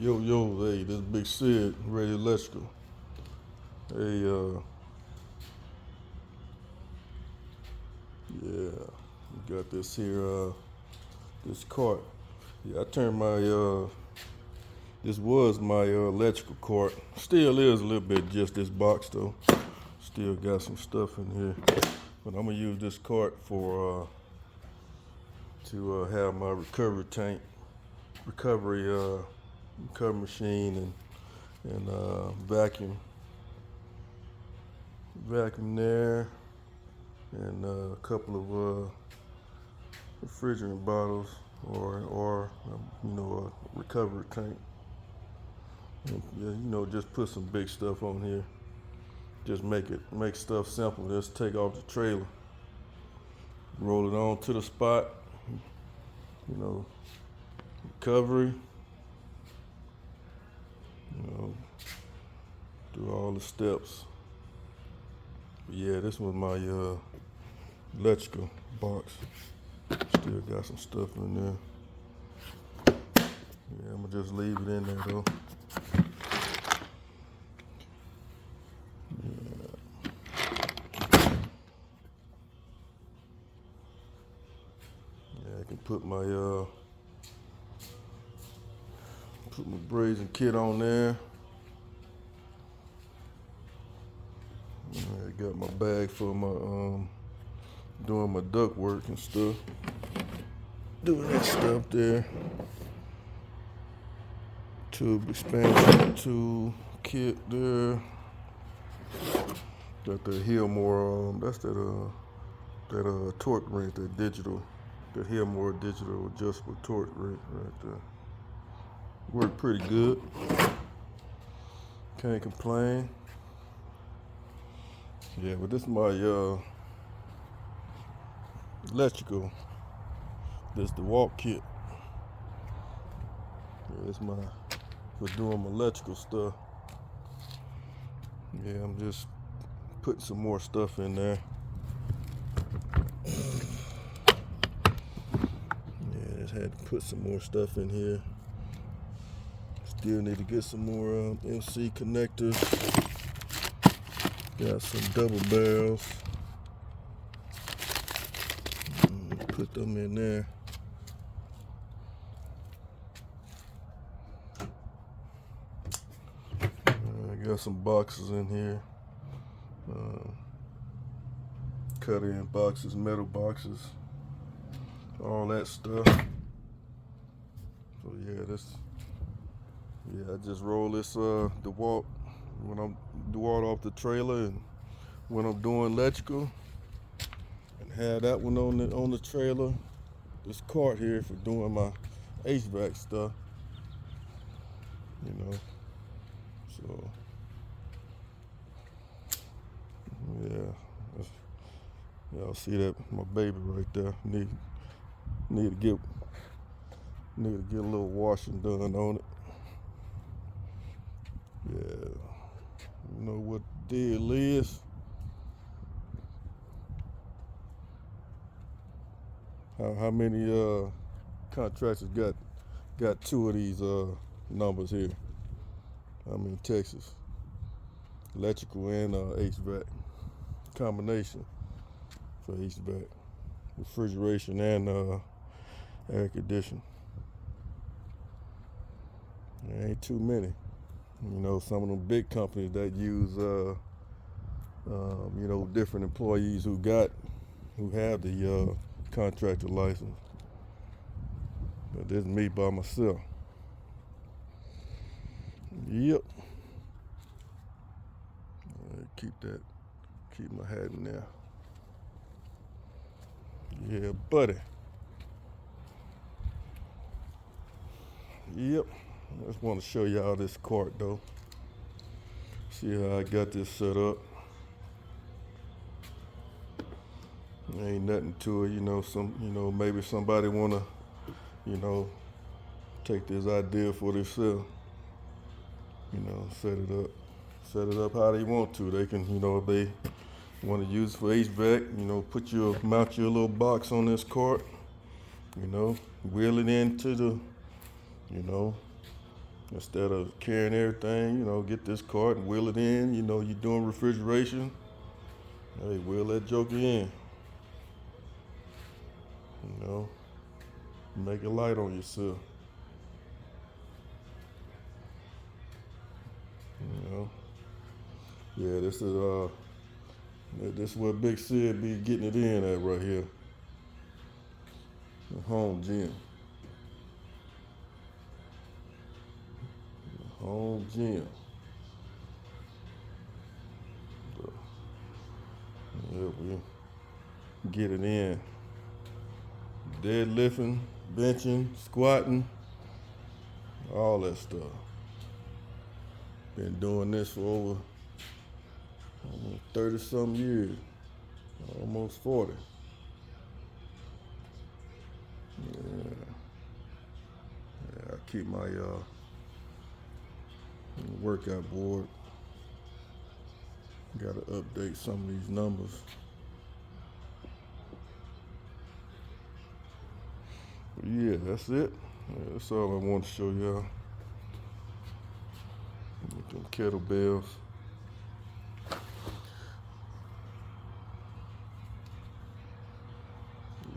Hey, this Big Sid, Radio Electrical. Hey, yeah, we got this here, this cart. Yeah, I turned this was my electrical cart. Still is a little bit just this box though. Still got some stuff in here. But I'm gonna use this cart to have my recovery tank, recovery, recovery machine and vacuum there, and a couple of refrigerant bottles or a recovery tank. And, yeah, just put some big stuff on here. Just make stuff simple. Just take off the trailer, roll it on to the spot. You know, recovery. Do all the steps. But yeah, this was my electrical box. Still got some stuff in there. Yeah, I'm gonna just leave it in there though. Yeah, I can put my brazing kit on there. I got my bag for my doing my duct work and stuff. Doing that stuff there. Tube expansion tool kit there. Got the Hillmore, that's that torque wrench, that digital, the Hillmore digital adjustable torque wrench right there. Worked pretty good. Can't complain. Yeah, but this is my electrical. This is the walk kit. Yeah, it's for doing my electrical stuff. Yeah, I'm just putting some more stuff in there. Yeah, just had to put some more stuff in here. Still need to get some more MC connectors. Got some double barrels. Put them in there. I got some boxes in here. Cut in boxes, metal boxes, all that stuff. So I just roll this DeWalt when I'm DeWalt off the trailer, and when I'm doing electrical, and have that one on the trailer. This cart here for doing my HVAC stuff. So yeah, y'all see that my baby right there. Need to get a little washing done on it. Yeah, you know what the deal is. How many contractors got two of these numbers here? I'm in Texas. Electrical and HVAC combination for HVAC, refrigeration and air conditioning. There ain't too many. Some of them big companies that use different employees who have the contractor license. But this is me by myself. Yep. Keep my hat in there. Yeah, buddy. Yep. I just want to show y'all this cart though. See how I got this set up. Ain't nothing to it, maybe somebody wanna, take this idea for themselves. Set it up how they want to. They can, if they want to use it for HVAC, mount your little box on this cart, wheel it into the Instead of carrying everything, get this cart and wheel it in. You're doing refrigeration. Hey, wheel that joker in. Make it light on yourself. Yeah, this is where Big Sid be getting it in at right here. The home gym. Home gym. Yeah, we get it in. Deadlifting, benching, squatting, all that stuff. Been doing this for over 30-something years, almost 40. Yeah, I keep my workout board. Got to update some of these numbers. But yeah, that's it. That's all I want to show y'all. With them kettlebells.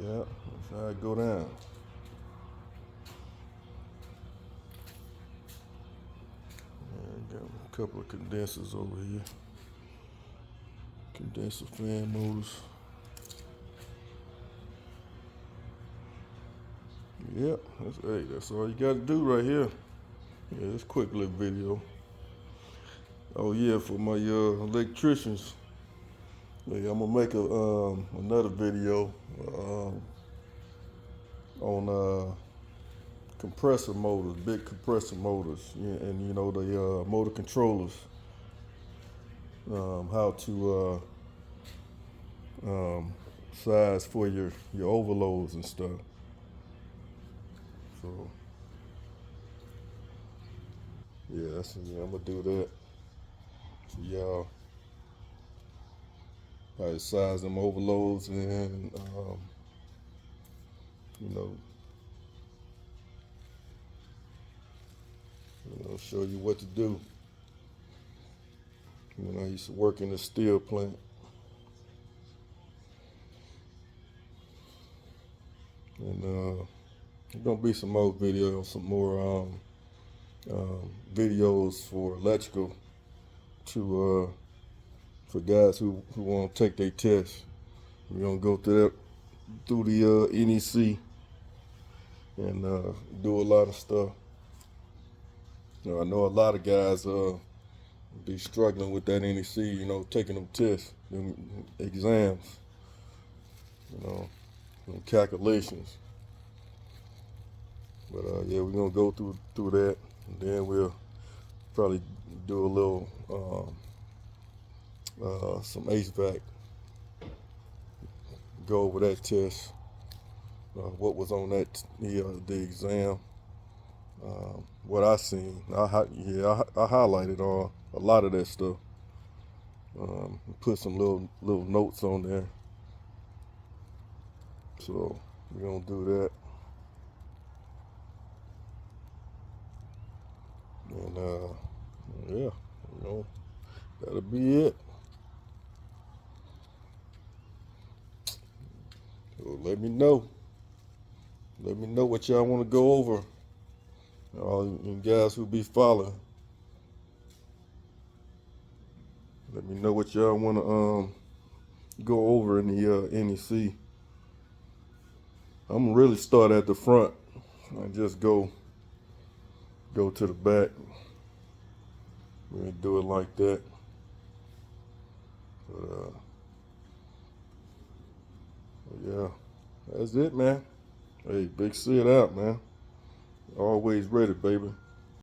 Yeah, that's how it go down. Got a couple of condensers over here. Condenser fan motors. Yep, that's all you gotta do right here. Yeah, it's a quick little video. Oh yeah, for my electricians. Yeah, I'm gonna make another video on compressor motors, big compressor motors, and the motor controllers. How to size for your overloads and stuff. So yeah, I'm gonna do that. So y'all, how to size them overloads and show you what to do. When I used to work in the steel plant. And there's gonna be some more videos, some more videos for electrical for guys who want to take their test. We're gonna go through the NEC and do a lot of stuff. I know a lot of guys be struggling with that NEC, taking them tests, them exams, them calculations. But yeah, we're gonna go through that, and then we'll probably do a little some HVAC. Go over that test. What was on that the exam? What I seen. I highlighted a lot of that stuff. Put some little notes on there. So we're gonna do that. And yeah, that'll be it. So let me know. Let me know what y'all want to go over. All you guys who be following. Let me know what y'all want to go over in the NEC. I'm gonna really start at the front and just go to the back. We're gonna do it like that. But yeah, that's it, man. Hey, Big Sid out, man. Always ready, baby.